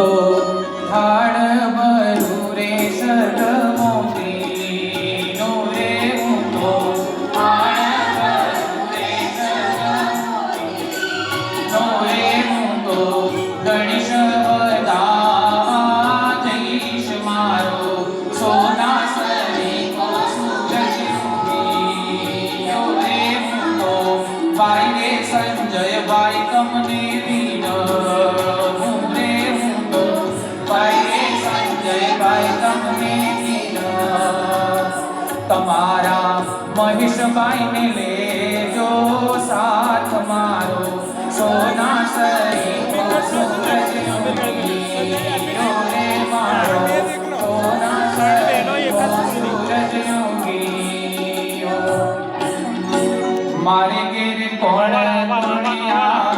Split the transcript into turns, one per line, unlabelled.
તો થાળ ભરું રે સદમોતીનો રે હું તો થાળ ભરું રે સદમોતીનો રે હું તો ગણેશ વધાવા જઈશ મારો સોના સરીકો સૂરજ ઉગીયો રે હું તો ભાઈ રે સંજયભાઈ તમને વિન તમારા મહેશભાઈને લેજો સાથ મારો સોના સરીકો સૂરજ ઉગીયો રે મારો સોના સરીકો સૂરજ ઉગીયો મારે ઘેર કોણ દુનિયા